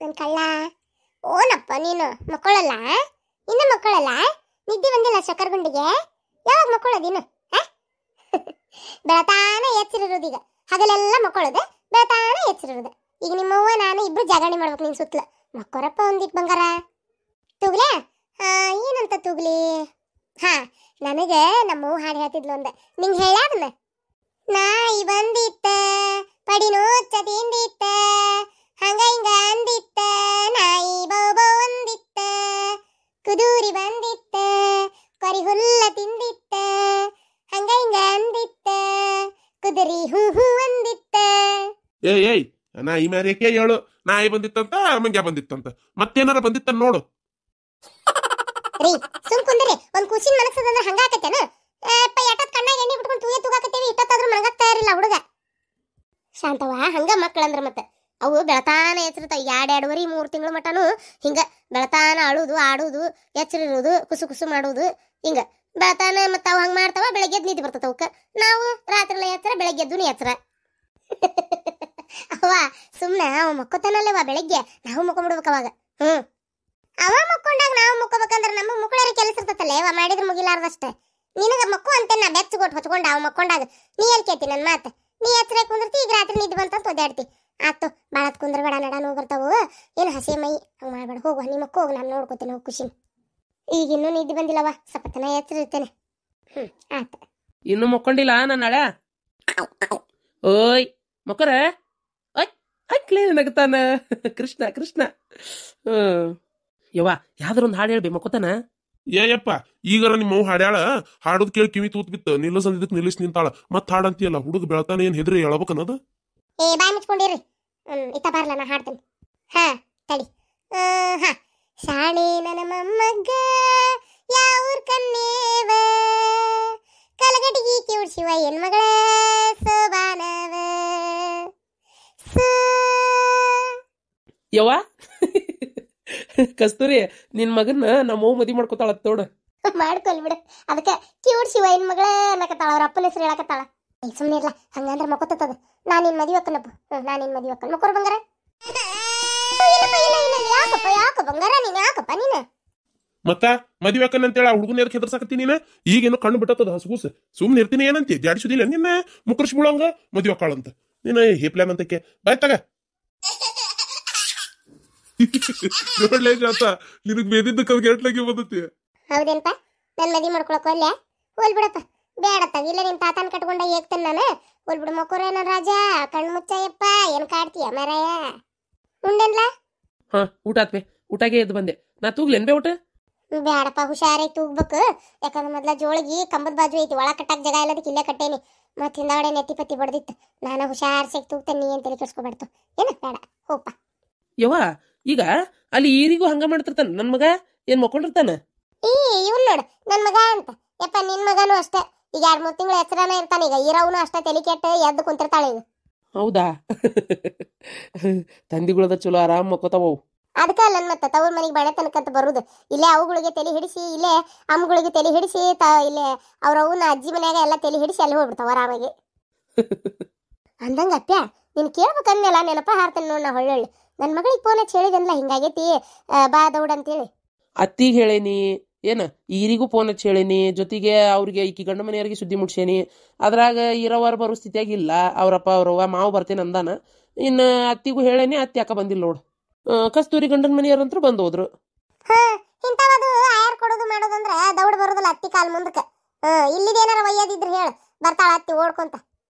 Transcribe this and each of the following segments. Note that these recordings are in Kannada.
ನನ್ನ ಕಳ್ಳ. ಓನಪ್ಪ ನೀನು ಮಕ್ಕಳಲ್ಲ, ಇನ್ನು ಮಕ್ಕಳಲ್ಲ, ನಿದ್ದೆ ಬಂದಿಲ್ಲ ಸಕ್ಕರ್ಗುಂಡಿಗೆ. ಯಾವಾಗ ಮಕ್ಕಳೋದಿನ್ನು? ಬೆಳತಾನ ಎಚ್ಚರಿರೋದೀಗ, ಹಗಲೆಲ್ಲ ಮಕ್ಕಳೋದೆ, ಬೆಳತಾನ ಎಚ್ಚರಿರೋದು. ಈಗ ನಿಮ್ಮವ್ವ ನಾನು ಇಬ್ರು ಜಗಾಣಿ ಮಾಡ್ಬೇಕು ನಿನ್ ಸುತ್ತಲ. ಮಕ್ಕರಪ್ಪ ಒಂದಿಟ್ಟು ಬಂಗಾರ ತೂಗ್ಲೆ. ಏನಂತ ತೂಗ್ಲಿ? ಹಾ, ನನಗೆ ನಮ್ಮವ್ವ ಹಾಡು ಹೇಳ್ತಿದ್ಲು ಒಂದ, ನಿಂಗೆ ಹೇಳ್ಯಾದನ. ನಾಯಿ ಬಂದಿತ್ತ ಪಡಿನೋ ತಿಂದಿತ್ತ, ಹಂಗ ಹಿಂಗ ಅಂದಿತ್ತ, ನಾಯಿ ಬೌಬ ಒಂದಿತ್ತ, ಕುದೂರಿ ಬಂದಿತ್ತ ಕರಿ ಹುಲ್ಲ ತಿಂದಿತ್ತ, ಹಂಗ ಹಿಂಗ ಅಂದಿತ್ತ, ಕುದುರಿ ಹೂ ಹೂ ಅಂದಿತ್ತ. ಏಯ್ ನಾಯಿ ಮಾರ್ಯಾಕೆ ಹೇಳು. ನಾಯಿ ಬಂದಿತ್ತಂತ, ಮಂಗ್ಯ ಬಂದಿತ್ತಂತ, ಮತ್ತೇನಾರ ಬಂದಿತ್ತ ನೋಡು. ರೀ ಸುಮ್ ಕುಂದ್ರಿ, ಒಂದ್ ಕೂಸಿನ ಮನಸ್ಸದಂದ್ರೆ ಹಂಗಾಕತ್ತೇನ? ಎಟ್ಟತ್ ಕಣ್ಣಾಗ ಎಣ್ಣೆ ಬಿಟ್ಕೊಂಡು ತೂಗಾಕತ್ತೇವಿ, ಇಷ್ಟೊತ್ತಾದ್ರೂ ಮನಗಾಗ್ತಾ ಇರಲಿಲ್ಲ ಹುಡುಗ. ಶಾಂತವ ಹಂಗ ಮಕ್ಕಳಂದ್ರ ಮತ್ತೆ ಅವು ಬೆಳತಾನ ಎಚ್ಚರಿತಾವ. 2-2.5 3 ತಿಂಗಳ ಮಟನು ಹಿಂಗ ಬೆಳತಾನ ಅಳುದು ಆಡುದು ಎಚ್ಚರಿರೋದು ಕುಸು ಕುಸು ಮಾಡುದು ಹಿಂಗ ಬೆಳತಾನ. ಮತ್ತ ಅವ್ ಹಂಗ ಮಾಡ್ತಾವ, ಬೆಳಗ್ಗೆ ನಿದ್ದೆ ಬರ್ತದ ಅವಕ್ಕ. ನಾವು ರಾತ್ರಿ ಎಚ್ಚರ, ಬೆಳಗ್ಗೆ ಎದ್ದು ಎಚ್ಚರ. ಅವ್ವ ಸುಮ್ನ ಅವ ಮಕ್ಕೋತಾನಲ್ಲವ ಬೆಳಗ್ಗೆ, ನಾವು ಮಕ್ಕೊಂಡ್ಬಿಡ್ಬೇಕು ಅವಾಗ. ಅವ ಮಕ್ಕೊಂಡಾಗ ನಾವು ಮಕ್ಕೋಬೇಕಂದ್ರ ನಮಗ್ ಮುಕ್ಕಳರ ಕೆಲಸ ಇರ್ತತಲ್ಲ, ಅವ ಮಾಡಿದ್ರ ಮುಗಿಲಾರ್ದಷ್ಟೇ. ನಿನಗ ಮಕ್ಕು ಅಂತ ನಾ ಬೆಚ್ಚ ಕೊಟ್ಟು ಹೊಚ್ಕೊಂಡ ಅವ ಮಕ್ಕೊಂಡಾಗ ನೀ ಎಲ್ ಕೇಳ್ತಿ ನನ್ ಮಾತು? ನೀ ಎಚ್ಚರ ಕುಂದಿರ್ತಿ, ಈಗ ರಾತ್ರಿ ನಿದ್ದೆ ಬಂತ ಒದ್ದಾಡ್ತಿ. ಆತು ಬಾಳತ್ ಕುಂದ್ರಬೇಡ, ನಡ ನೋವು ಬರ್ತಾವು, ಏನು ಹಸಿ ಮೈ ಹಂಗ ಮಾಡ್ಬೇಡ. ಹೋಗುವ ನಿಮ್ಮ ಮಕ್ಕ ಹೋಗು, ನಾನು ನೋಡ್ಕೋತೇನೆ ಹೋಗಿ ಖುಷಿ. ಈಗ ಇನ್ನೂ ನಿದ್ದೆ ಬಂದಿಲ್ಲವ, ಸಪತ್ತನ ಎಚ್ಚರ ಇರ್ತೇನೆ. ಆತ ಇನ್ನು ಮಕ್ಕೊಂಡಿಲ್ಲ ನನ್ನ ಹಳೆ. ಓಯ್ ಮಕ್ಕರ ಅಕ್ಲೇ ನಗತಾನ ಕೃಷ್ಣ ಕೃಷ್ಣ. ಯವ್ವ ಯಾವ್ದಾರ ಒಂದು ಹಾಡು ಹೇಳ್ಬಿ ಮಕ್ಕೋತಾನ. ಏಯಪ್ಪ ಈಗಾರ ನಿಮ್ಮ ಹಾಡ್ಯಾಳ, ಹಾಡೋದ್ ಕೇಳಿ ಕಿವಿ ತೂತ್ ಬಿತ್ತು, ನಿಲ್ಲಿಸಂದಿದ್ದಕ್ಕೆ ನಿಲ್ಲಿಸ್ ನಿಂತಾಳ. ಮತ್ ಹಾಡಂತಿಯಲ್ಲ, ಹುಡುಗ ಬೆಳತಾನ ಏನ್ ಹೆದ್ರಿ ಹೇಳ್ಬೇಕನ್ನೋದು. ಏ ಬಾಯ್ ಮುಚ್ಕೊಂಡಿರಿ, ಇತ್ತ ಬಾರ್ಲ ನಾ ಹಾಡ್ತೇನೆ. ಹಾ ತಡಿ. ಹಾ, ಶಾಣೆ ನನ್ನ ಮೊಮ್ಮಗ್ಗ ಯಾವೂರ್ ಕನ್ನೇವ, ಕಲಗಟಿಗಿ ಕಿವುಡ್ಸಿವ ಎನ್ ಮಗಳ ಸೋಬಾನವ. ಯವ್ವ ಕಸ್ತೂರಿ ನಿನ್ ಮಗನ್ನ ನಮ್ಮ ಮದಿ ಮಾಡ್ಕೊತಾಳ ತೋಡ. ಮಾಡ್ಕೊಲ್ ಬಿಡ, ಅದಕ್ಕೆ ಕಿವುಡ್ಸಿವ ಎನ್ ಮಗಳ ಅನ್ನಕತ್ತಾಳ, ಅವ್ರ ಅಪ್ಪನ ಹೆಸರು ಹೇಳಕತ್ತಾಳ. ಸುಮ್ಮನೆ ಇರ್ಲ, ಹಂಗಂದ್ರ ಮಕ್ಕೋತದ. ನಾನ್ ನಿನ್ ಮದಿ ಒಕ್ಕನಪ್ಪ, ನಾನ್ ನಿನ್ ಮದಿ ಒಕ್ಕನ್ ಮಕ್ಕೋರ್ ಬಂಗಾರ. ಯಾಕ ಬಂಗಾರ ನೀನ್ ಯಾಕಪ್ಪ ನೀನು? ಮತ್ತ ಮದ್ವೆ ಅಕ್ಕನಂತೇಳ ಹುಡುಗನ ಎದಕ್ಕೆ ಹೆದರ್ಸಾಕತ್ತೀನಿ ನೀನ? ಈಗೇನೋ ಕಣ್ಣು ಬಿಟ್ಟತ್ತದ ಹಸುಗೂಸ. ಸುಮ್ನೆ ಇರ್ತೀನಿ ಏನಂತಿ? ಜಾಡಿಸುದಿಲ್ಲ ನಿನ್ನ ಮುಕ್ಕರ್ಸಿ ಬಿಡಂಗ ಮದ್ವೆ ಅಕ್ಕಾಳಂತ ನೀನ ಹೇಪ್ಲಾನ್ ಅಂತಕ್ಕೆ ಬಾಯ್ ತಗ. ನೋಡ್ಲೇ ಜಾತ, ನಿನಗ್ ಬೇದಿದ್ದ ಕಲ್ ಗೆಟ್ಲಾಗಿ ಬಂದತಿ. ಹೌದೇನ್ಪ, ನನ್ ಮದಿ ಮಾಡ್ಕೊಳಕ್ ಒಲ್ಲೆ? ಹೋಲ್ ಬಿಡಪ್ಪ, ಬೇಡತ್ತ. ಇಲ್ಲ ನಿನ್ ತಾತನ್ ಕಟ್ಕೊಂಡ ಹೇಗ್ತೇನೆ ನಾನು. ಹೋಲ್ ಬಿಡು ಮಕ್ಕೋರೇನ ರಾಜ, ಕಣ್ಣು ಮುಚ್ಚಯ್ಯಪ್ಪ, ಏನ್ ಕಾಡ್ತೀಯ ಮರಾಯ? ಉಂಡೆನ್ಲ? ಹಾ ಊಟ ಆತ್ವೆ, ಊಟಾಗೆ ಎದ್ದು ಬಂದೆ. ನಾ ತೂಗ್ಲೇನ್ ಬೇ ಊಟ? ಬೇಡಪ್ಪ, ಹುಷಾರಾಗಿ ತೂಗ್ಬೇಕು. ಯಾಕಂದ್ರೆ ಮೊದ್ಲ ಜೋಳಿಗಿ ಕಂಬದ ಬಾಜು ಐತಿ, ಒಳ ಕಟ್ಟಾಕ್ ಜಾಗ ಇಲ್ಲದಕ್ಕೆ ಇಲ್ಲೇ ಕಟ್ಟೇನಿ. ಮತ್ ಹಿಂದಾವಡೆ ನೆತ್ತಿ ಪತ್ತಿ ಬಡ್ದಿತ್ತು. ನಾನು ಹುಷಾರ್ಸಾಗಿ ತೂಗ್ತೇನೆ, ನೀ ಅಂತೇಳಿ ಕೆಡ್ಸ್ಕೊಬಾರ್ದು ಏನ? ಬೇಡ ಹೋಗಪ್ಪ. ಯವ್ವ ಈಗ ಅಲ್ಲಿ ಈರಿಗೂ ಹಂಗ ಮಾಡ್ತಿರ್ತಾನ ನನ್ ಮಗ, ಏನ್ ಮಕ್ಕೊಂಡಿರ್ತಾನ? ಇವ್ನ್ ನೋಡು ನನ್ ಮಗ ಅಂತ. ಯಪ್ಪ ನಿನ್ ಮಗನು ಅಷ್ಟೇ, ಈಗ 2-3 ತಿಂಗಳ ಹೆಸರನ ಇರ್ತಾನ. ಈಗ ಇರವನು ಅಷ್ಟೇ ತಲೆ ಕೆಟ್ಟು ಎದ್ದು ಕುಂತಿರ್ತಾಳೆ ಈಗ. ಹೌದಾ? ತಂದಿಗಳದ ಚಲೋ ಆರಾಮ್ ಮಕ್ಕೋತಾವ. ಅದಕ್ಕ ಅಲ್ಲ ಮತ್ತೆ ತವ್ರ ಮನೆಗೆ ಬಣೆ ತನಕಂತ ಬರುದು. ಇಲ್ಲೇ ಅವುಗಳಿಗೆ ತಲೆ ಹಿಡಿಸಿ, ಇಲ್ಲೇ ಅಮ್ಮಗಳಿಗೆ ತಲೆ ಹಿಡಿಸಿ, ಇಲ್ಲೇ ಅವ್ರ ಅವನ ಅಜ್ಜಿ ಮನ್ಯಾಗ ಎಲ್ಲ ತಲೆ ಹಿಡಿಸಿ ಅಲ್ಲಿ ಹೋಗ್ಬಿಡ್ತಾವ ಆರಾಮಾಗಿ. ಅಂದಂಗ ಅಪ್ಪ ನೀನ್ ಕೇಳ್ಬೇಕಂದೆಲ್ಲ ನೆನಪ ಹಾರ್ತೇನೆ ನೋಡ್. ನಾ ಹೊಳ್ಳೊಳ್ಳಿ ನನ್ ಮಗಳಿಗೆ ಫೋನ್ ಹಚ್ಚಿ ಹೇಳಿದನ್ಲ ಹಿಂಗಾಗೈತಿ ಬಾ ದೌಡ್ ಅಂತೇಳಿ. ಅತ್ತಿಗೆ ಹೇಳೇನಿ, ಏನ ಈರಿಗೂ ಫೋನ್ ಹಚ್ಚಿ ಹೇಳೇನಿ, ಜೊತೆಗೆ ಅವ್ರಿಗೆ ಈಕಿ ಗಂಡ ಮನೆಯವ್ರಿಗೆ ಸುದ್ದಿ ಮುಟ್ಸೇನಿ. ಅದ್ರಾಗ ಇರೋವರ್ ಬರೋ ಸ್ಥಿತಿಯಾಗಿಲ್ಲ. ಅವ್ರಪ್ಪ ಅವ್ರವ್ವ ಮಾವು ಬರ್ತೇನೆ ಅಂದಾನ. ಇನ್ನು ಅತ್ತಿಗೂ ಹೇಳೇನಿ, ಅತ್ತಿ ಅಕ್ಕ ಬಂದಿಲ್ಲ ನೋಡು. ಕಸ್ತೂರಿ ಗಂಡನ ಮನೆಯವ್ರಂತೂ ಬಂದು ಹೋದ್ರು. ಇಂಥವದು ಆಯಾರ್ ಕೊಡೋದು ಮಾಡೋದಂದ್ರ ದೌಡ್ ಬರೋದಿಲ್ಲ ಅತ್ತಿ ಕಾಲ್ ಮುಂದಕ್ಕೆ. ಇಲ್ಲಿದೇನಾರ ಒಯ್ಯೋದಿದ್ರೆ ಹೇಳು, ಬರ್ತಾಳ ಅತ್ತಿ ಓಡ್ಕೊಂತ.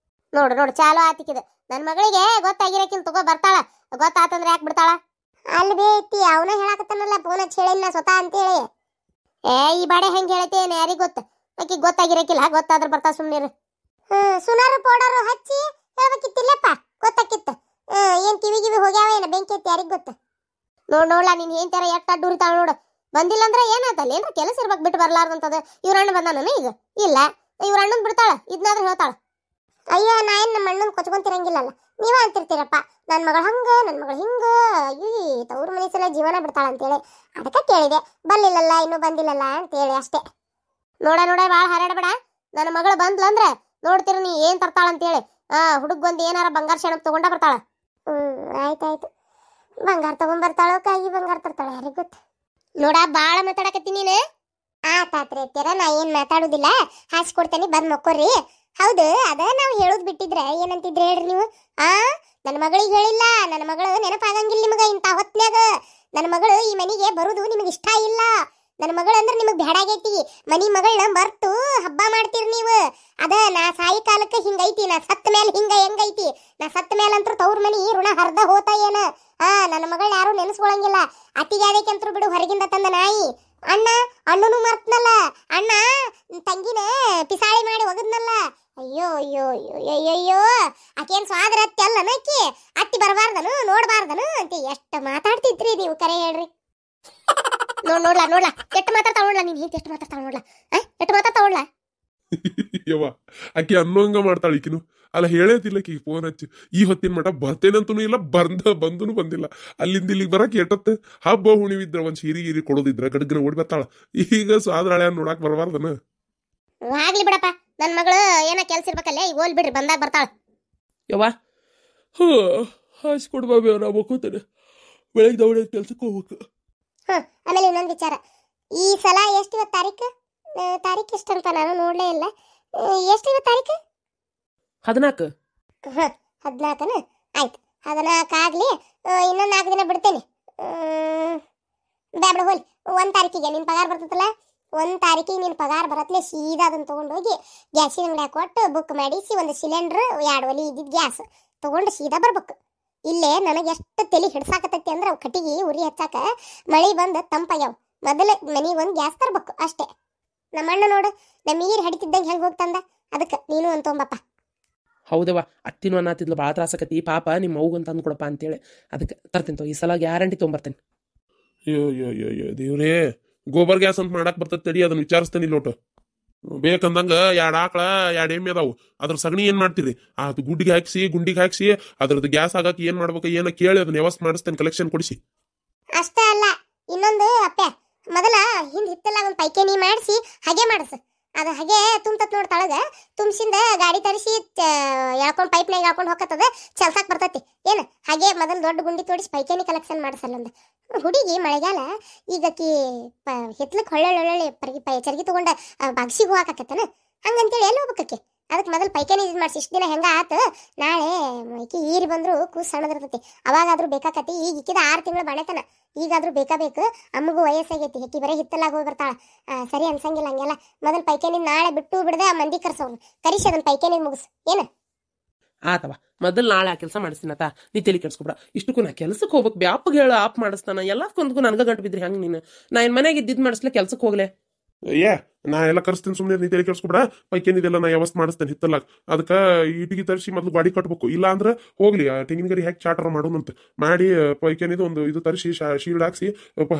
ನೋಡು ಚಾಲು ಆತಿಕಿದ. ನನ್ ಮಗಳಿಗೆ ಗೊತ್ತಾಗಿರಕಿಲ್ ತಗೋ, ಬರ್ತಾಳ. ಗೊತ್ತಾತಂದ್ರೆ ಯಾಕೆ ಬಿಡ್ತಾಳ? ಅಲ್ಲಿ ಬೇತಿ ಅವನ ಹೇಳಾಕತ್ತಾನಲ್ಲ ಫೋನ್ ಹಚ್ಚಿ ಹೇಳಿನ ಸ್ವತಃ ಅಂತೇಳಿ. ಈ ಬಾಡೆ ಹೆಂಗ್ ಹೇಳೈತೇನ ಯಾರಿಗ್ ಗೊತ್ತ? ಆಕಿ ಗೊತ್ತಾಗಿರಕಿಲ್ಲ, ಗೊತ್ತಾದ್ರ ಬರ್ತಾ ಸುಮ್ನಿರು. ಸುನಾರು ಪೌಡರ್ ಹಚ್ಚಿ ಹೇಳ್ಬೇಕಿತ್ತಿಲ್ಲಪ್ಪ, ಗೊತ್ತಾಕಿತ್ತ. ಏನ್ ಕಿವಿ ಹೋಗ್ಯಾವ ಏನ ಬೆಂಕಿ ಐತಿ ಯಾರಿಗ್ ಗೊತ್ತ? ನೋಡ್ಲಾ ನೀನ್ ಏನ್ ತರ ಎಟ್ಟ ಅಡ್ಡೂರಿತಾಳ ನೋಡು. ಬಂದಿಲ್ಲ ಅಂದ್ರೆ ಏನಾತಲ್ಲ, ಏನ್ರ ಕೆಲಸ ಇರ್ಬೇಕು ಬಿಟ್ಟು ಬರ್ಲಾರ್ದಂತದ. ಇವ್ರ ಅಣ್ಣ ಬಂದಾನ ಈಗ? ಇಲ್ಲ, ಇವ್ರ ಅಣ್ಣನ್ ಬಿಡ್ತಾಳ, ಇದನ್ನಾದ್ರೂ ಹೇಳ್ತಾಳ. ಅಯ್ಯೋ ನಾ ಏನ್ ನಮ್ಮ ಅಣ್ಣನ್ ಕೊಚ್ಕೊಂತಿರಂಗಿಲ್ಲಲ್ಲ, ನೀವ ಅಂತಿರ್ತೀರಪ್ಪ ನನ್ ಮಗಳು ಹಂಗ ನನ್ ಮಗಳು ಹಿಂಗ, ತವ್ರ ಮನೆ ಸಲ ಜೀವನ ಬಿಡ್ತಾಳ ಅಂತೇಳಿ. ಅದಕ್ಕೆ ಕೇಳಿದೆ, ಬರ್ಲಿಲ್ಲಲ್ಲ ಇನ್ನೂ ಬಂದಿಲ್ಲಲ್ಲ ಅಂತೇಳಿ ಅಷ್ಟೇ. ನೋಡ ಭಾಳ ಹಾರಾಡಬೇಡ. ನನ್ನ ಮಗಳು ಬಂದ್ಲಂದ್ರೆ ನೋಡ್ತೀರ ನೀ ಏನ್ ತರ್ತಾಳ ಅಂತೇಳಿ. ಹುಡುಗ್ ಬಂದು ಏನಾರ ಬಂಗಾರ ಶಣಪ್ ತಗೊಂಡ ಬರ್ತಾಳ. ಆಯ್ತಾಯ್ತು. ಬಂಗಾರ ತಗೊಂಡ್ಬರ್ತಾಳೋ ಕಾಯಿ ಬಂಗಾರ ತರ್ತಾಳ ಯಾರಿಗ್ ಗೊತ್ತ. ನೋಡ ಬಾಳ ಮಾತಾಡಕತ್ತಿ ನೀನು. ಆತಾತ್ರಿ ಅತ್ಯಾರ, ನಾ ಏನ್ ಮಾತಾಡುದಿಲ್ಲ, ಹಾಸ್ಕೊಡ್ತೇನೆ ಬಂದ್ ಮಕ್ಕೋರಿ. ಹೌದು, ಅದ ನಾವ್ ಹೇಳುದ್ ಬಿಟ್ಟಿದ್ರೆ ಏನಂತಿದ್ರಿ ಹೇಳ್ರಿ ನೀವು. ಆ ನನ್ನ ಮಗಳಿಗೆ ಹೇಳಿಲ್ಲ, ನನ್ನ ಮಗಳು ನೆನಪಾಗಂಗಿಲ್ಲ ನಿಮಗ ಇಂತ ಹೊತ್ನ್ಯಾಗ. ನನ್ನ ಮಗಳು ಈ ಮನಿಗೆ ಬರುದು ನಿಮಗೆ ಇಷ್ಟ ಇಲ್ಲ. ನನ್ನ ಮಗಳು ಅಂದ್ರೆ ನಿಮಗ್ ಬೇಡಾಗೈತಿ. ಮನಿ ಮಗಳನ್ನ ಮರ್ತು ಹಬ್ಬ ಮಾಡ್ತೀರಿ ನೀವು. ಅದ ನಾ ಸಾಯಿ ಕಾಲಕ್ಕೆ ಹಿಂಗೈತಿ, ನಾ ಸತ್ತ ಮೇಲೆ ಹೆಂಗೈತಿ. ನಾ ಸತ್ತ ಮೇಲಂತ್ರ ತವ್ರ ಮನಿ ಋಣ ಹರ್ದ ಹೋತ ಏನ. ನನ್ನ ಮಗಳು ಯಾರು ನೆನೆಸ್ಕೊಳಂಗಿಲ್ಲ. ಅತಿಗೆ ಅದಕ್ಕಂತ್ರು ಬಿಡು, ಹೊರಗಿಂದ ತಂದ ನಾಯಿ. ಅಣ್ಣನು ಮರ್ತನಲ್ಲ, ಅಣ್ಣ ತಂಗಿನ ಪಿಸಾಳಿ ಮಾಡಿ ಒಗದ್ನಲ್ಲ. ಅಯ್ಯೋ ಅಯ್ಯೋ ಅಯ್ಯೋ ಅಯ್ಯೋ, ಆಕೇನ್ ಸ್ವಾದ್ರ ಅತ್ತಿ ಅಲ್ಲ ನಕ್ಕಿ. ಅತ್ತಿ ಬರಬಾರ್ದನು ನೋಡ್ಬಾರ್ದನು ಅಂತ ಎಷ್ಟು ಮಾತಾಡ್ತಿದ್ರಿ ನೀವು, ಕರೆ ಹೇಳ್ರಿ. ನೋಡ್ಲಾ ಎಷ್ಟು ಮಾತಾಡ್ತಾಳ ನೋಡ್ಲಾ, ನೀನ್ ಹೇಂತ ಎಷ್ಟು ಮಾತಾಡ್ತಾಳ ನೋಡ್ಲಾ, ಎಷ್ಟು ಮಾತಾಡ್ತಾಳ ನೋಡ್ಲಾ. ಯವ್ವ ಆಕಿ ಅನ್ನೋಂಗ ಮಾಡ್ತಾಳ ಈಕಿನು. ಅಲ್ಲ ಹೇಳೇತಿಲ್ಲಕಿ ಫೋನ್ ಹಚ್ಚಿ ಈ ಹೊತ್ತಿನ ಮಠ ಬರ್ತೇನಂತೂ ಇಲ್ಲ, ಬಂದೂ ಬಂದಿಲ್ಲ. ಅಲ್ಲಿಂದ ಇಲ್ಲಿಗೆ ಬರಕ್ ಎಟ್ಟತ್ತೆ. ಹಬ್ಬ ಹುಣಿವಿದ್ರ ಒಂದ್ ಸೀರಿ ಕೊಡೋದಿದ್ರ ಗಡ್ಗನ ಓಡಿ ಬರ್ತಾಳ. ಈಗ ಸ್ವಾದ್ರಾಳೆ ನೋಡಾಕ್ ಬರಬಾರ್ದನ. ಆಗ್ಲಿ ಬಿಡಪ್ಪ, ನನ್ ಮಗಳು ಏನ ಕೆಲ್ಸ ಇರ್ಬೇಕಲ್ಲೇ, ಈಗ ಹೋಲ್ ಬಿಡ್ರಿ, ಬಂದಾಗ ಬರ್ತಾಳ. ಯವ್ವ ಹಾಸ್ಕೊಡ್ಬಾಬಿ ನಾ ಹೋಗ್ತೇನೆ, ಬೆಳಗ್ಗೆ ದೌಡ ಕೆಲ್ಸಕ್ಕೆ ಹೋಗ್ಬೇಕು. ಆಮೇಲೆ ಇನ್ನೊಂದು ವಿಚಾರ, ಈ ಸಲ ಎಷ್ಟು ಇವತ್ತು ತಾರೀಕು ಎಷ್ಟಂತ ನಾನು ನೋಡ್ಲೇ ಇಲ್ಲ. ಎಷ್ಟು ಇವತ್ತು ತಾರೀಕು? 14. 14. ಆಯ್ತು, 14 ಆಗ್ಲಿ. ಇನ್ನೊಂದು 4 ದಿನ ಬಿಡ್ತೇನೆ. ಬ್ಯಾಡ ಹೋಲಿ. 1 ತಾರೀಕಿಗೆ ನಿನ್ ಪಗಾರ ಬರ್ತದಲ್ಲ, 1 ತಾರೀಕಿಗೆ ನಿನ್ ಪಗಾರ ಬರತ್ಲೆ ಸೀದಾ ಅದನ್ನ ತಗೊಂಡೋಗಿ ಗ್ಯಾಸಿನ ಅಂಗಡಿಯಾಗ ಕೊಟ್ಟು ಬುಕ್ ಮಾಡಿಸಿ ಒಂದು ಸಿಲಿಂಡರ್ 2 ಒಲಿ ಇದ್ದಿದ್ದು ಗ್ಯಾಸ್ ತಗೊಂಡು ಸೀದಾ ಬರ್ಬೇಕು. ಇಲ್ಲೇ ನನಗೆ ಎಷ್ಟು ತಲೆ ಹಿಡ್ಸಾಕತೈತಿ ಅಂದ್ರೆ ಅವು ಕಟ್ಟಿಗೆ ಉರಿ ಹಚ್ಚಾಕ ಮಳೆ ಬಂದು ತಂಪಾಗ್ಯಾವ. ಮೊದಲೇ ಮನೆಗೆ ಒಂದು ಗ್ಯಾಸ್ ತರ್ಬೇಕು ಅಷ್ಟೇ. ನಮ್ಮ ಅಣ್ಣ ನೋಡು, ನಮ್ಮ ನೀರು ಹಡಿತಿದ್ದಂಗೆ ಹೆಂಗೆ ಹೋಗ್ತಂದ. ಅದಕ್ಕೆ ನೀನು ಒಂದು ತೊಂಬಪ್ಪ. ಹೌದವ್ವ, ಅತ್ತಿನೂ ಅನ್ನತ್ತಿದ್ಲು ಭಾಳ ತ್ರಾಸಕತಿ, ಪಾಪ ನಿಮ್ಮ ಅವ್ಗಂತ ತಂದು ಕೊಡಪ್ಪ ಅಂತೇಳಿ ಅದಕ್ಕೆ ತರ್ತೀನಿ. ಈ ಸಲ ಗ್ಯಾರಂಟಿ ತೊಗೊಂಬರ್ತೇನೆ. ಅಯ್ಯೋ ದೇವ್ರೇ, ಗೋಬರ್ ಗ್ಯಾಸ್ ಅಂತ ಮಾಡಕ್ ಬರ್ತದ ತಡಿ, ಅದನ್ನ ವಿಚಾರಿಸ್ತೇನೆ ನೋಟು. ಬೇಕಂದಂಗ 2 ಆಕಳ 2 ಎಮ್ಮೆ ಅದಾವು. ಅದ್ರ ಸಗಣಿ ಏನ್ ಮಾಡ್ತೀರಿ, ಅದು ಗುಡ್ಡಿಗೆ ಹಾಕ್ಸಿ ಅದ್ರದ್ದು ಗ್ಯಾಸ್ ಆಗಕ್ಕೆ ಏನ್ ಮಾಡ್ಬೇಕು ಏನ ಕೇಳಿ ಅದನ್ನ ವ್ಯವಸ್ಥೆ ಮಾಡಿಸ್ತೇನೆ, ಕಲೆಕ್ಷನ್ ಕೊಡಿಸಿ. ಅಷ್ಟೇ ಅಲ್ಲ, ಇನ್ನೊಂದು ಅಪ್ಪ, ಮೊದಲ ಹಿತ್ತಲ್ಲ ಒಂದು ಪೈಕೇನಿ ಮಾಡಿಸಿ ಹಾಗೆ ಮಾಡಿಸು. ಅದು ಹಾಗೆ ತುಂಬತತ್ ನೋಡಿ ತಳಗ, ತುಂಬಿಸಿಂದ ಗಾಡಿ ತರಿಸಿ ಎಳ್ಕೊಂಡು ಪೈಪ್ನಾಗ ಎಳ್ಕೊಂಡು ಹೋಗತ್ತದ, ಚಲ್ಸಾಕ್ ಬರ್ತೈತಿ ಏನು. ಹಾಗೆ ಮೊದಲು ದೊಡ್ಡ ಗುಂಡಿ ತೋಡಿಸಿ ಪೈಕೇನಿ ಕಲೆಕ್ಷನ್ ಮಾಡಿಸಲ್ಲೊಂದು ಹುಡುಗಿ. ಮಳೆಗಾಲ ಈಗಕಿ ಹಿತ್ಲಕ್ಕೆ ಹೊಳ್ಳೆ ಚರ್ಗಿ ತಗೊಂಡ ಬಾಗ್ಸಿಗೆ ಹೋಗಾಕತ್ತನ, ಹಂಗಂತೇಳಿ ಎಲ್ಲಿ ಹೋಗ್ಬೇಕಕ್ಕೆ. ಅದಕ್ಕೆ ಮೊದಲು ಪೈಕೇನಿ ಇದು ಮಾಡಿಸಿ. ಇಷ್ಟು ದಿನ ಹೆಂಗ ಆತು, ನಾಳೆ ಈಕಿ ಈರಿ ಬಂದ್ರು ಕೂಸು ಸಣ್ಣದಿರ್ತೈತಿ, ಅವಾಗಾದ್ರೂ ಬೇಕಾಕತಿ. ಈಗ ಇಕ್ಕಿದ 6 ತಿಂಗಳು ಬಾಣೆತನ, ಈಗಾದ್ರೂ ಬೇಕು. ಅಮ್ಮಗೂ ವಯಸ್ಸಾಗೈತಿ, ಆಕಿ ಬರೀ ಹಿತ್ತಲಾಗ ಹೋಗಿ ಬರ್ತಾಳ, ಸರಿ ಅನ್ಸಂಗಿಲ್ಲ ಹಂಗೆಲ್ಲ. ಮೊದಲು ಪೈಕೇನಿ ನಾಳೆ ಬಿಟ್ಟು ಬಿಡದೆ ಆ ಮಂದಿ ಕರ್ಸೋನು ಕರಿಸಿ ಅದನ್ನ ಪೈಕೇನಿ ಮುಗಿಸ್ ಏನು. ಆತವ, ಮೊದಲು ನಾಳೆ ಆ ಕೆಲಸ ಮಾಡಿಸ್ತೀನತ್ತ, ನೀ ತಲೆ ಕೆಡ್ಸ್ಕೊಬಿಡ. ಇಷ್ಟಕ್ಕೂ ನಾ ಕೆಲ್ಸಕ್ಕೆ ಹೋಗ್ಬೇಕು, ಬ್ಯಾಪಗೆ ಹೇಳ ಆಪ್ ಮಾಡಿಸ್ತಾನ, ಎಲ್ಲದಕ್ಕೊಂದಕ್ಕೂ ನನಗೆ ಗಂಟು ಬಿದ್ರಿ ಹೆಂಗೆ ನೀನು. ನಾ ಏನು ಮನೆಗೆ ಇದ್ದಿದ್ದು ಮಾಡಿಸ್ಲೆ ಕೆಲ್ಸಕ್ಕೆ ಹೋಗ್ಲೆ. ನಾ ಎಲ್ಲ ಕರ್ಸ್ತೇನೆ, ಸುಮ್ಮನೆ ನೀ ತಲೆ ಕೆಡ್ಸ್ಕೊಬಿಡ. ಪೈಕೇನಿದೆಲ್ಲ ನಾ ವ್ಯವಸ್ಥೆ ಮಾಡಿಸ್ತೇನೆ ಹಿತ್ತಲಾಗ. ಅದಕ್ಕೆ ಇಟಿಗೆ ತರಿಸಿ ಮೊದಲು ಗಾಡಿ ಕಟ್ಬೇಕು. ಇಲ್ಲ ಅಂದ್ರೆ ಹೋಗ್ಲಿ ತೆಂಗಿನ ಗರಿ ಹಾಕಿ ಚಾಟರ್ ಮಾಡೋಣಂತ ಮಾಡಿ ಪೈಕೇನಿದು ಒಂದು ಇದು ತರಿಸಿ ಶೀಲ್ಡ್ ಹಾಕ್ಸಿ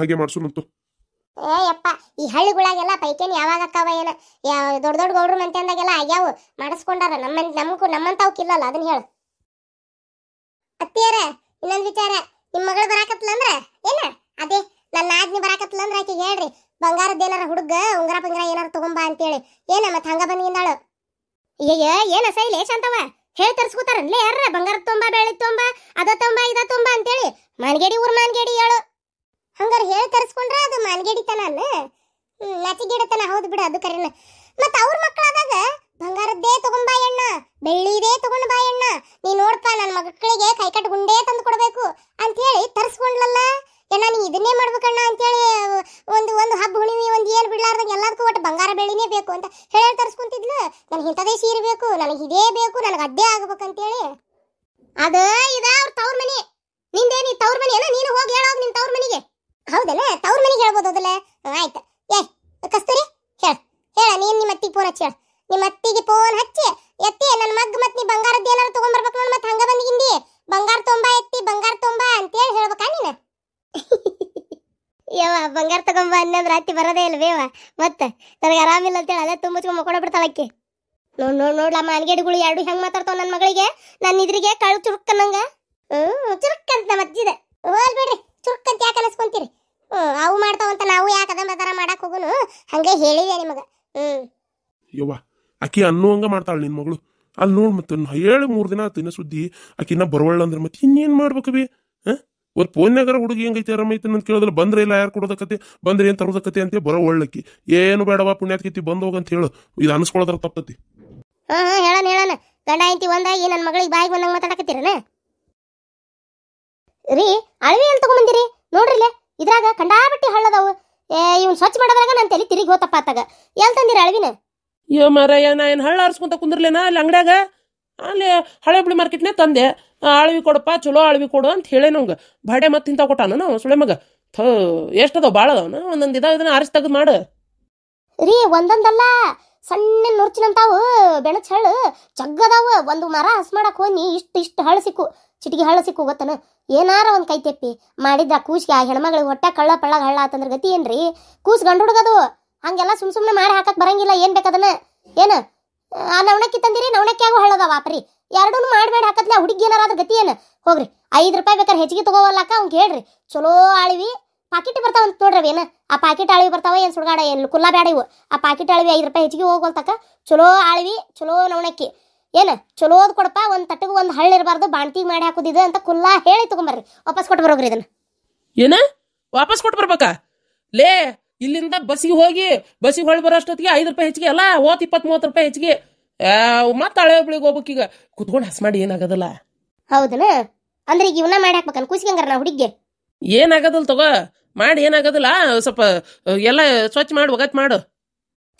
ಹಾಗೆ ಮಾಡ್ಸೋಣಂತು. ಯಪ್ಪ, ಈ ಹಳ್ಳಿಗಳಾಗೆಲ್ಲ ಪೈಕೇನಿ ಯಾವಾಗ ಅಕ್ಕವ ಏನ, ದೊಡ್ಡ ಗೌಡ್ರು ಮಂತ್ಯಂದಾಗೆಲ್ಲ ಆಗ್ಯಾವ ಮಾಡಿಸ್ಕೊಂಡಾರ. ನಮ್ಮಂತಾವಕ್ಕಿಲ್ಲಲ್ಲ, ಅದನ್ನ ಹೇಳು. ಅತ್ತಿಯರ, ಇನ್ನೊಂದು ವಿಚಾರ, ನಿಮ್ಮ ಮಗಳು ಬರಾಕತ್ಲ ಅಂದ್ರ ಏನ, ಅದೇ ನನ್ನ ನಾದ್ನಿ ಬರಾಕತ್ಲ ಅಂದ್ರ ಆಕಿಗೆ ಹೇಳ್ರಿ, ಬಂಗಾರದ್ದು ಏನಾರ ಹುಡುಗ ಉಂಗ್ರ ಪಂಗ್ರ ಏನಾರ ತಗೊಂಬಾ ಅಂತೇಳಿ. ಏನ ಮತ್ ಹಂಗ ಬಂದಿಂದಾಳು. ಏನ ಸೈಲೇಶ್ ಅಂತವ ಹೇಳಿ ತರ್ಸ್ಕೊತಾರನ್ಲೇ ಯಾರ, ಬಂಗಾರದ ತೊಂಬ ಬೆಳ್ಳಿ ತೊಂಬ ಅದ ತೊಂಬ ಇದ ತೊಂಬ ಅಂತೇಳಿ. ಮಾನ್ಗೇಡಿ ಊರ್ ಮಾನ್ಗೇಡಿ ಹೇಳು. ಹಂಗಾರ ಹೇಳಿ ತರಿಸ್ಕೊಂಡ್ರೆ ಅದು ಮಾನ್ಗೇಡಿತನ ನಚಿಗಿಡತನ. ಹೌದು ಬಿಡು, ಅದು ಕರೆನ. ಮತ್ತ ಅವ್ರ ಮಕ್ಕಳಾದಾಗ ಬಂಗಾರದ್ದೇ ತಗೊಂಬಾ ಎಣ್ಣ, ಬೆಳ್ಳಿದೇ ತಗೊಂಡ್ ಬಾ ಎಣ್ಣ, ನೀ ನೋಡ್ಪ ನನ್ನ ಮಕ್ಕಳಿಗೆ ಕೈಕಟ್ಟು ಗುಂಡೇ ತಂದು ಕೊಡ್ಬೇಕು ಅಂತ ಹೇಳಿ ತರಿಸ್ಕೊಂಡ್ಲಲ್ಲ. ಏನ ನೀ ಇದನ್ನೇ ಮಾಡ್ಬೇಕಣ್ಣ ಅಂತೇಳಿ ಒಂದು ಹಬ್ಬ ಹುಣಿವಿ ಒಂದು ಏನು ಬಿಡ್ಲಾರ್ದಂಗೆ ಎಲ್ಲದಕ್ಕೂ ಒಟ್ಟು ಬಂಗಾರ ಬೆಳ್ಳಿನೇ ಬೇಕು ಅಂತ ಹೇಳಿ ತರಿಸ್ಕೊಂತಿದ್ಲು. ನನಗೆ ಇಂಥದೇ ಸೀರೆ ಬೇಕು, ನನಗೆ ಇದೇ ಬೇಕು, ನನಗೆ ಅದೇ ಆಗ್ಬೇಕಂತೇಳಿ. ಅದ ಇದ ಅವ್ರ ತವ್ರ ಮನಿ. ನಿಂದೇನಿ ತವ್ರ ಮನಿ ಏನ, ನೀನು ಹೋಗಿ ಹೇಳೋದು ನಿನ್ ತವ್ರ ಮನಿಗೆ. ಹೌದಲ್ಲ, ತವ್ರ ಮನಿಗೆ ಹೇಳ್ಬೋದು ಅದಲ್ಲ. ಆಯ್ತು. ಕಸ್ತೂರಿ ಹೇಳ ನೀನ್ ನಿಮ್ಮ ಅತ್ತಿಗೆ ಫೋನ್ ಹಚ್ಚಿ ಹೇಳ. ನಿಮ್ಮ ಅತ್ತಿಗೆ ಫೋನ್ ಹಚ್ಚಿ ಎತ್ತಿ ನನ್ನ ಮಗ್ ಮತ್ ನೀ ಬಂಗಾರದ್ದು ಏನಾರು ತಗೊಂಡ್ಬರ್ಬೇಕು ನೋಡಿ, ಮತ್ತೆ ಹಂಗ ಬಂದಿಗಿಂದಿ ಬಂಗಾರ ತೊಂಬಾ ಎತ್ತಿ ಬಂಗಾರ ತೊಂಬಾ ಅಂತೇಳಿ ಹೇಳ್ಬೇಕಾ ನೀನು. ಯವ್ವ, ಬಂಗಾರ ತಗೊಂಬ ಅನ್ನಂದ್ರೆ ಅತ್ತಿ ಬರೋದೇ ಇಲ್ಲ ಬೇವ. ಮತ್ತೆ ನನಗೆ ಆರಾಮಿಲ್ಲ ಅಂತೇಳಿ ಅಲ್ಲೇ ತುಂಬಿಸ್ಕೊಂಡು ಮಕ್ಕೊಂಡ ಬಿಡ್ತಾಳಕ್ಕೆ. ನೋಡ್ಲಮ್ಮ, ಅನ್ಗೇಡಿಗಳು 2 ಹೆಂಗ್ ಮಾತಾಡ್ತಾವ ನನ್ನ ಮಗಳಿಗೆ. ನನ್ನ ಇದ್ರಿಗೆ ಕಳು ಚುರುಕ್ಕನ್ನಂಗ. ಚುರುಕ್ಕಂತ ಮತ್ತಿದೆ ಹೋಲ್ ಬಿಡ್ರಿ, ಚುರುಕ್ಕಂತ ಯಾಕೆ ಅನಿಸ್ಕೊಂತೀರಿ. ಅವು ಮಾಡ್ತಾವಂತ ನಾವು ಯಾಕೆ ಅದ ತರ ಮಾಡಕ್ ಹೋಗುನು, ಹಂಗೆ ಹೇಳಿದೆ ನಿಮಗ. ಯವ್ವ, ಆಕಿ ಅನ್ನುವಂಗ ಮಾಡ್ತಾಳ ನಿನ್ ಮಗಳು. ಅಲ್ಲಿ ನೋಡ್ ಮತ್ತೆ ಹೇಳಿ 3 ದಿನ ಆತು ಇನ್ನ ಸುದ್ದಿ. ಆಕಿನ್ನ ಬರವಳ್ಳ ಅಂದ್ರೆ ಮತ್ತೆ ಇನ್ನೇನ್ ಮಾಡ್ಬೇಕು ಬಿ. ಒಂದು ಫೋನ್ಯಾಗಾರ ಹುಡುಗಿ ಹೆಂಗೈತಿ ಆರಾಮೈತಿ ಅಂತ ಕೇಳಿದ್ರೆ ಬಂದ್ರೆ ಇಲ್ಲ ಯಾರು ಕೊಡೋದಕ್ಕತಿ ಬಂದ್ರೆ ಏನ್ ತರೋದಕ್ಕತಿ ಅಂತ ಬರೋ ಒಳ್ಳಕ್ಕಿ ಏನು ಬೇಡವಾ ಪುಣ್ಯಾತ್ಕೈತಿ ಬಂದ್ ಹೋಗಂತ ಹೇಳು ಇದು ಅನ್ಸ್ಕೊಳ್ಳೋದ್ರ ತಪ್ಪತಿ. ಹಾ ಹೇಳಣ ಗಂಡ ಐತಿ ಒಂದಾಗಿ ನನ್ನ ಮಗಳಿಗೆ ಬಾಯಿಗೆ ಬಂದಂಗ ಮಾತಾಡಕತ್ತೀರನ ರೀ. ಅಳವಿ ಎಲ್ಲಿ ತಗೊಂಬಂದಿರಿ ನೋಡ್ರಿಲೆ, ಇದ್ರಾಗ ಕಂಡಾಬಟ್ಟಿ ಹಳ್ಳದವು. ಇವ್ನು ಸ್ವಚ್ಛ ಮಾಡೋದ್ರಾಗ ನಾನು ತಲೆ ತಿರುಗಿ ಹೋತಪ್ಪ ಆತಾಗ. ಎಲ್ಲಿ ತಂದಿರಿ ಅಳವಿನ? ಅಯ್ಯೋ ಮಾರಾಯ, ನಾ ಏನು ಹಳ್ಳ ಆರಿಸ್ಕೊಂತ ಕುಂದ್ರಲೇನಾ ಅಲ್ಲಿ ಅಂಗಡ್ಯಾಗ? ಅಲ್ಲಿ ಹಳೆ ಬಿಳಿ ಮಾರ್ಕೆಟ್ನೇ ತಂದೆ. ಅಳವಿ ಕೊಡಪ್ಪ, ಚಲೋ ಅಳವಿ ಕೊಡು ಅಂತ ಹೇಳೇ ನಮ್ಗೆ. ಬಾಡೆ ಮತ್ತೆ ಇಂಥ ಕೊಟ್ಟಾನ ನಾವು ಸುಳೆ ಮಗ. ಎಷ್ಟದಾವ ಭಾಳ ಅದಾವನ? ಒಂದೊಂದು ಇದನ್ನ ಆರಿಸಿ ತೆಗೆದು ಮಾಡು ರೀ. ಒಂದೊಂದಲ್ಲ, ಸಣ್ಣ ನುರ್ಚಿನಂತಾವು ಬೆಣಚ್ ಹಳ್ಳು ಜಗ್ಗದಾವು. ಒಂದು ಮರ ಹಸ್ ಮಾಡಕ್ ಹೋಗಿ ಇಷ್ಟು ಹಳ್ಳು ಸಿಕ್ಕು, ಚಿಟಿಗೆ ಹಳ್ಳು ಸಿಕ್ಕು ಗೊತ್ತನ. ಏನಾರ ಒಂದು ಕೈ ತೆಪ್ಪಿ ಮಾಡಿದ್ರ ಕೂಸಿಗೆ ಆ ಹೆಣ್ಮಗಳಿಗೆ ಹೊಟ್ಟೆ ಕಳ್ಳ ಪಳ್ಳಗ ಹಳ್ಳ ಆತಂದ್ರ ಗತಿ ಏನ್ರಿ? ಕೂಸ್ ಗಂಡು ಹುಡುಗದು ಹಂಗೆಲ್ಲ ಸುಮ್ಮನೆ ಮಾಡಿ ಹಾಕಕ್ ಬರಂಗಿಲ್ಲ. ಏನ್ ಬೇಕದನ್ನ ಏನ ಆ ನವಣಕ್ಕಿ ತಂದಿರಿ, ನವಣಕ್ಕಿಯಾಗೂ ಹಳ್ಳದಾವ ಆಪ್ರಿ. ಎರಡೂ ಮಾಡಿ ಹಾಕತ್ಲೆ ಆ ಹುಡುಗಿ ಏನಾರ ಗತಿ ಏನ? ಹೋಗ್ರಿ 5 ರೂಪಾಯಿ ಬೇಕಾದ್ರೆ ಹೆಚ್ಚಿಗೆ ತಗೋವಲ್ಲಕ್ಕ ಅವ್ನು ಹೇಳ್ರಿ. ಚಲೋ ಆಳಿವಿ ಪಾಕಿಟ್ ಬರ್ತಾವಂತ ನೋಡ್ರಿ. ಏನ ಆ ಪಾಕಿಟ್ ಆಳಿವಿ ಬರ್ತಾವ, ಏನು ಸುಡ್ಗಾಡ ಏನು ಕುಲ್ಲ ಬೇಡ ಇವು. ಆ ಪಾಕಿಟ್ ಆಳಿವಿ 5 ರೂಪಾಯಿ ಹೆಚ್ಚಿಗೆ ಹೋಗೋಲ್ತಕ್ಕ. ಚಲೋ ಆಳಿವಿ, ಚಲೋ ನವಣಕ್ಕಿ ಏನ ಚಲೋದ್ ಕೊಡಪ್ಪ. ಒಂದು ತಟ್ಟಗೆ ಒಂದು ಹಳ್ಳಿ ಇರಬಾರ್ದು, ಬಾಣ್ತಿಗೆ ಮಾಡಿ ಹಾಕೋದಿದೆ ಅಂತ ಕುಲ್ಲಾ ಹೇಳಿ ತಗೊಂಬರ್ರಿ. ವಾಪಸ್ ಕೊಟ್ಟು ಬರೋಗ್ರಿ ಇದನ್ನ. ಏನ ವಾಪಸ್ ಕೊಟ್ಟು ಬರ್ಬೇಕಾ? ಲೇ, ಇಲ್ಲಿಂದ ಬಸ್ಸಿಗೆ ಹೋಗಿ ಬಸ್ಸಿಗೆ ಹೊಳ್ಳಿ ಬರೋ ಅಷ್ಟೊತ್ತಿಗೆ 5 ರೂಪಾಯಿ ಹೆಚ್ಚಿಗೆ ಅಲ್ಲ, 20-30 ರೂಪಾಯಿ ಹೆಚ್ಚಿಗೆ. ಮತ್ತೆ ಹಳೆ ಒಬ್ಳಿಗೆ ಹೋಗ್ಬೇಕೀಗ ಕುತ್ಕೊಂಡು ಹಸ್ ಮಾಡಿ ಏನಾಗದಲ್ಲ. ಹೌದನ? ಅಂದ್ರೆ ಈಗ ಇವನ್ನ ಮಾಡಿ ಹಾಕ್ಬೇಕನ್ ಕೂಸಿಗಂಗಾರ ನಾ ಹುಡುಗಿಗೆ? ಏನಾಗದಲ್ಲ ತಗೋ, ಮಾಡಿ ಏನಾಗದಿಲ್ಲ. ಸ್ವಲ್ಪ ಎಲ್ಲ ಸ್ವಚ್ಛ ಮಾಡಿ ಒಗತ್ ಮಾಡು.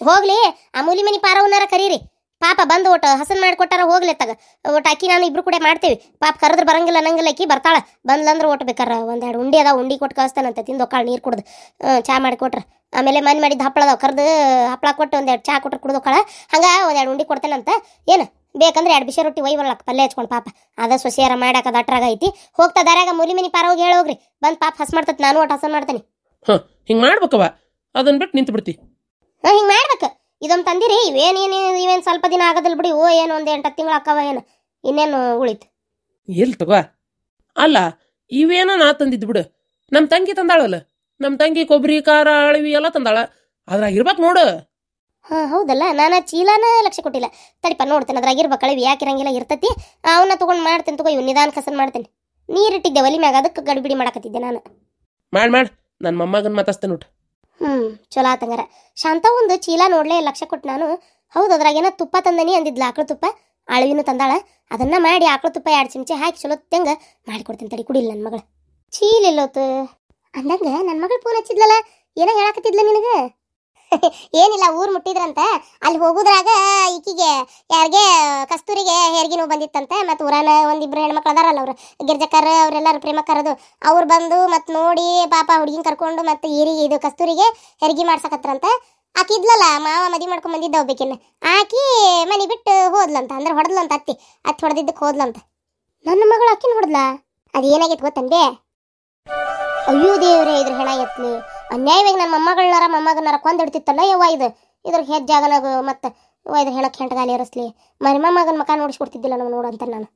ಹೋಗ್ಲಿ, ಆ ಮೂಲಿ ಮನಿ ಪಾರವನ್ನಾರ ಕರೀರಿ. ಪಾಪ ಬಂದು ಒಟ್ಟು ಹಸನ್ ಮಾಡಿಕೊಟ್ಟಾರ ಹೋಗ್ಲಿ ತಗ. ಒಟ್ಟು ಅಕ್ಕಿ ನಾನು ಇಬ್ರು ಕೂಡ ಮಾಡ್ತೇವಿ. ಪಾಪ ಕರೆದ್ರೆ ಬರಂಗಿಲ್ಲ ಅನ್ನಂಗಿಲ್ಲ. ಅಕ್ಕಿ ಬರ್ತಾಳ, ಬಂದ್ಲಂದ್ರೆ ಒಟ್ಟು ಬೇಕಾರ 1-2 ಉಂಡಿ ಅದಾವ, ಉಂಡಿ ಕೊಟ್ಟು ಕಳಿಸ್ತಾನಂತ. ತಿಂದೊಕ್ಕಾಳ ನೀರು ಕುಡ್ದು ಚಾ ಮಾಡಿ ಕೊಟ್ರ. ಆಮೇಲೆ ಮನೆ ಮಾಡಿದ್ದು ಹಪ್ಪಳ ಅದಾವ, ಕರ್ದು ಹಪ್ಪಳ ಕೊಟ್ಟು 1-2 ಚಾ ಕೊಟ್ರೆ ಕುಡ್ದೊಕ್ಕಾಳ. ಹಂಗ 1-2 ಉಂಡಿ ಕೊಡ್ತೇನಂತ. ಏನು ಬೇಕಂದ್ರೆ 2 ಬಿಸಿ ರೊಟ್ಟಿ ಒಯ್ಬರ್ಲಕ್ಕ ಪಲ್ಯ ಹಚ್ಕೊಂಡು. ಪಾಪ ಅದ ಸೊಸೆಯಾರ ಮಾಡಾಕ ದಟ್ರಾಗ ಐತಿ. ಹೋಗ್ತಾ ದಾರ್ಯಾಗ ಮೂಲಿ ಮನಿ ಪಾರ ಹೋಗಿ ಹೇಳೋಗ್ರಿ. ಬಂದು ಪಾಪ ಹಸ್ ಮಾಡ್ತತ್, ನಾನು ಒಟ್ಟು ಹಸನ್ ಮಾಡ್ತೇನೆ. ಹಿಂಗೆ ಮಾಡ್ಬೇಕವ, ಅದನ್ನ ಬಿಟ್ಟು ನಿಂತು ಬಿಡ್ತಿ. ಹಿಂಗೆ ಮಾಡ್ಬೇಕು. ಇದೊಂದು ತಂದಿರಿ, ಇವೇನು ಸ್ವಲ್ಪ ದಿನ ಆಗೋದಿಲ್ಲ ಬಿಡಿ. ಏನು 1-8 ತಿಂಗಳು ಅಕ್ಕವ, ಏನು ಇನ್ನೇನು ಉಳಿತು? ಎಲ್ಲಿ ತಗೋ ಅಲ್ಲ, ಇವೇನೋ ನಾ ತಂದಿದ್ದು ಬಿಡು. ನಮ್ಮ ತಂಗಿ ತಂದಾಳಲ್ಲ, ನಮ್ಮ ತಂಗಿ ಕೊಬ್ಬರಿ ಖಾರ ಅಳವಿ ಎಲ್ಲ ತಂದಾಳ. ಅದ್ರಾಗ ಇರ್ಬೇಕು ನೋಡು. ಹೌದಲ್ಲ, ನಾನು ಚೀಲಾನ ಲಕ್ಷ್ಯ ಕೊಟ್ಟಿಲ್ಲ. ತಡಿಪ ನೋಡ್ತೇನೆ, ಅದ್ರಾಗ ಇರ್ಬೇಕು. ಅಳವಿ ಯಾಕಿರಂಗಿಲ್ಲ ಇರ್ತತಿ. ಅವನ್ನ ತೊಗೊಂಡು ಮಾಡ್ತೇನೆ ತಗೋ. ಇವ್ ನಿಧಾನ ಕಸನ್ ಮಾಡ್ತೇನೆ. ನೀರಿಟ್ಟಿದ್ದೆ ಒಲಿ ಮ್ಯಾಗ, ಅದಕ್ಕೆ ಗಡಿಬಿಡಿ ಮಾಡಕತ್ತಿದ್ದೆ ನಾನು. ಮಾಡಿ ನನ್ನ ಮೊಮ್ಮಗನ್ ಮಾತಾಡ್ತೇನೆ ಊಟ. ಚಲೋ ಆತಂಗಾರ. ಶಾಂತ ಒಂದು ಚೀಲ ನೋಡ್ಲೇ ಲಕ್ಷ್ಯ ಕೊಟ್ಟು ನಾನು. ಹೌದು, ಅದ್ರಾಗೇನ ತುಪ್ಪ ತಂದನಿ ಅಂದಿದ್ಲ, ಆಕಳ ತುಪ್ಪ. ಅಳವಿನೂ ತಂದಾಳ. ಅದನ್ನ ಮಾಡಿ ಆಕಳ ತುಪ್ಪ 2 ಚಮಚೆ ಹಾಕಿ ಚಲೋ ತೆಂಗ ಮಾಡಿಕೊಡ್ತೀನಿ. ತಡಿ, ಕುಡಿಲ್ಲ ನನ್ನ ಮಗಳು. ಚೀಲ ಎಲ್ಲೋತು ಅಂದಂಗ ನನ್ನ ಮಗಳು ಫೋನ್ ಹಚ್ಚಿದ್ಲಲ್ಲ, ಏನೋ ಹೇಳಕತ್ತಿದ್ಲ ನಿನಗೆ? ಏನಿಲ್ಲ, ಊರು ಮುಟ್ಟಿದ್ರಂತ. ಅಲ್ಲಿ ಹೋಗುದ್ರಾಗ ಈಕಿಗೆ ಯಾರಿಗೆ ಕಸ್ತೂರಿಗೆ ಹೆರಿಗೆ ನೋವು ಬಂದಿತ್ತಂತೆ. ಮತ್ತು ಊರಾನ 1-2 ಹೆಣ್ಮಕ್ಳು ಅದಾರಲ್ಲ, ಅವ್ರು ಗಿರ್ಜಕ್ಕರ್ ಅವರೆಲ್ಲರೂ ಪ್ರೇಮಕ್ಕರದು. ಅವ್ರು ಬಂದು ಮತ್ತು ನೋಡಿ ಪಾಪ ಹುಡುಗಿನ ಕರ್ಕೊಂಡು ಮತ್ತು ಇದು ಕಸ್ತೂರಿಗೆ ಹೆರಿಗೆ ಮಾಡ್ಸಕತ್ರಂತ. ಆಕಿ ಇದ್ಲಲ್ಲ, ಮಾವ ಮದುವೆ ಮಾಡ್ಕೊಂಡ್ ಬಂದಿದ್ದ ಹೋಗ್ಬೇಕಿನ್ನ. ಆಕಿ ಮನೆ ಬಿಟ್ಟು ಹೋದ್ಲಂತ. ಅಂದ್ರೆ ಹೊಡೆದ್ಲಂತ, ಅತ್ತಿ ಹೊಡೆದಿದ್ದಕ್ಕೆ ಹೋದ್ಲಂತ. ನನ್ನ ಮಗಳು ಅಕ್ಕಿನ ಹೊಡೆದ್ಲ? ಅದು ಏನಾಗೈತೆ ಗೊತ್ತಂದೆ? ಅಯ್ಯೋ ದೇವ್ರೆ, ಇದ್ರ ಹೆಣ ಎತ್ಲಿ. ಅನ್ಯಾಯವಾಗಿ ನನ್ನ ಮೊಮ್ಮಗನಾರ ಕೊಂದಿಡ್ತಿತ್ತಲ್ಲ ಯವ್ವ. ಇದ್ರ ಹೆಜ್ಜಾಗನಾಗ ಮತ್ತೆ ಇದ್ರ ಹೆಣಕ್ಕೆ ಹೆಂಟಗಾಲಿ ಏರಿಸ್ಲಿ. ಮರಿ ಮೊಮ್ಮಗನ ಮಕ ನೋಡಿಸ್ಕೊಡ್ತಿದ್ದಿಲ್ಲ ನಾವು ನೋಡಂತ ನಾನು.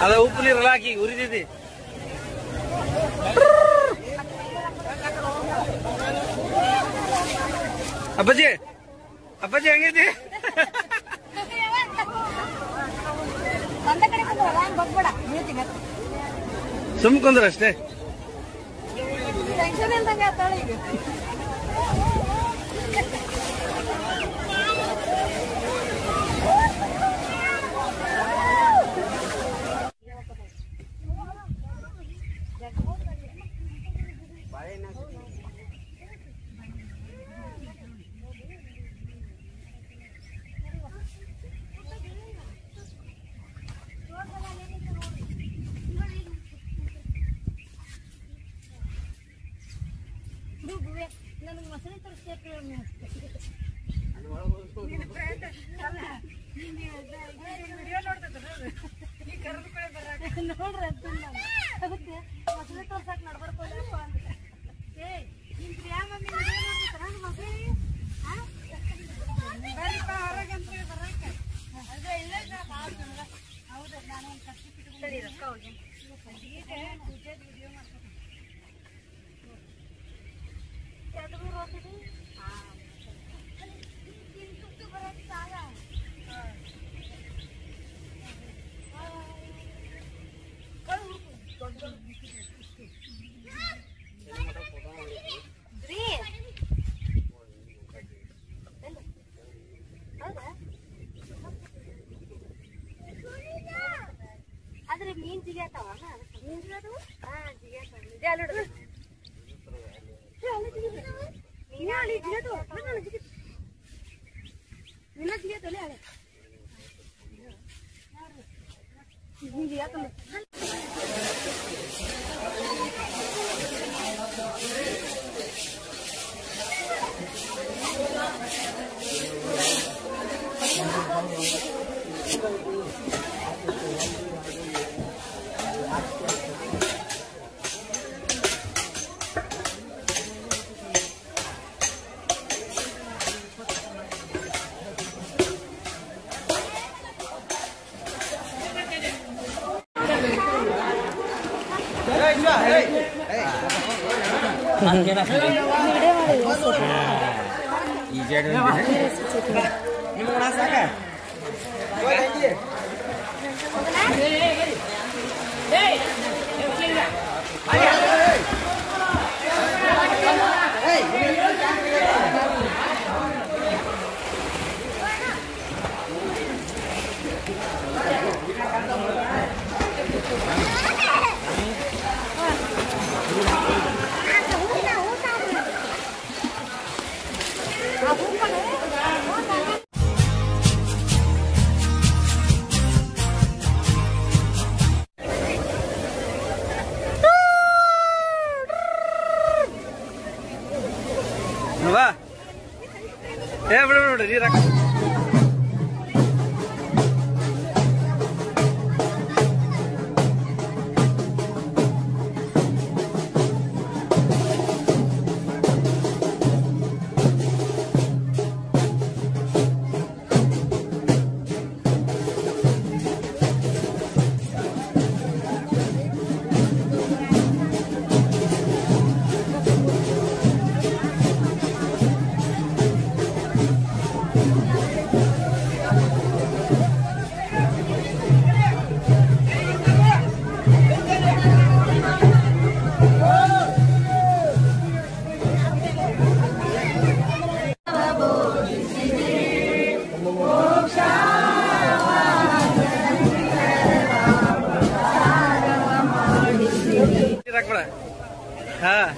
ಅದ ಉಪ್ಪು ನೀರಲ್ಲ ಹಾಕಿ ಉರಿದಿದ್ದಿ. ಅಪ್ಪಾಜಿ ಹೆಂಗೈತಿ? ಸುಮ್ಕೊಂಡ್ರ ಅಷ್ಟೇ. ಆದ್ರೆ ಮೀನ್ ಜಿಗಾತಾವ ಮೀನ್ ಜಿಗಾತಾವ ಜಿಗಾತಾವ ನಿಜ ನೋಡ್ರಿ ಬಿಡು ನೀರ ಹಾ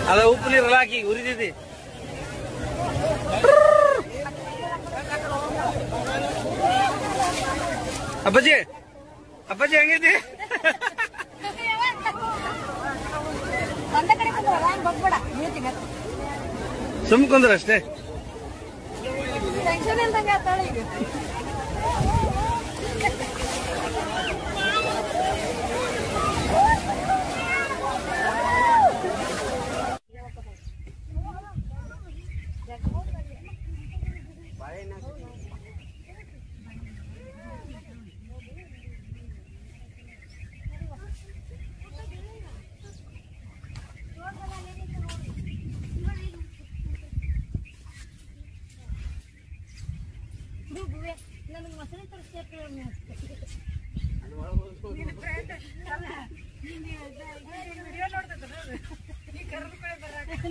ಅದ ಉಪ್ಪು ನೀರಲ್ಲ ಹಾಕಿ ಉರಿದಿದ್ದಿ ಅಪ್ಪಾಜಿ ಅಪ್ಪಾಜಿ ಹೆಂಗೈತಿ ಸುಮ್ ಕುಂದ್ರ ಅಷ್ಟೇ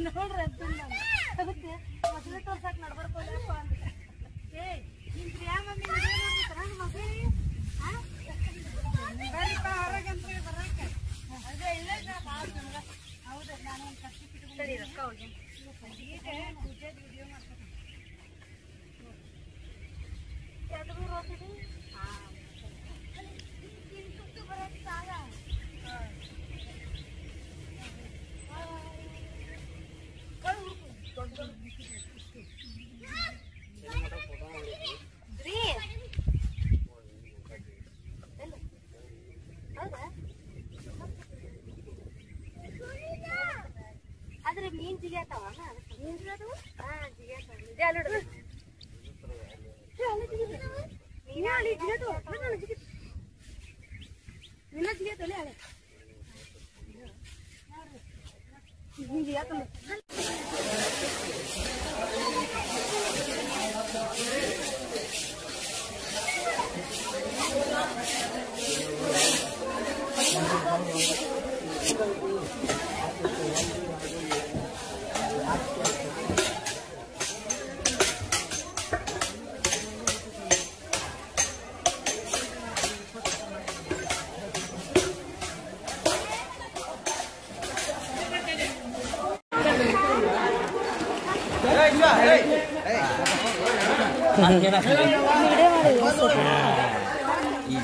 ನೋಡ್ರಿ ಮೊದಲೇ ತೋರ್ಸಕ್ ನಡ್ಬರ್ಕೊಲ್ಲಪ್ಪ ಅಂತ ಏ ನಿನ್ ಪ್ರಿಯಾ ಮಮ್ಮಿ ಬರ್ರಿಪ್ಪ ಹೊರಗಂತ ಬರಕ ಅದೇ ಇಲ್ಲ ಹೌದು ನಾನು ಒಂದು ಕಟ್ಟಿ ಸರಿ ರೊಕ್ಕ ಅವ್ರಿಗೆ ಈಗ ಪೂಜೆ ವಿಡಿಯೋ ಮಾಡ್ತೀನಿ ಯಾವ್ದು ರೋಟಿಡಿ ತಿಂತು ಬರಕ್ಕೆ ಸಾಲ ಆದ್ರೆ ಮೀನ್ ಜಿಗ್ಯಾತಾವ ಮೀನ್ ಜಿಗ್ಯಾತವ ಜಿಗ್ಯಾತಾವ ನಿಜ ನೋಡ್ರಿ ನಿನ್ನ ಜಿಗ್ಯಾತಲ್ಲ ಹಳೆ ಮೀನ್ ಜಿಗ್ಯಾತ ಈ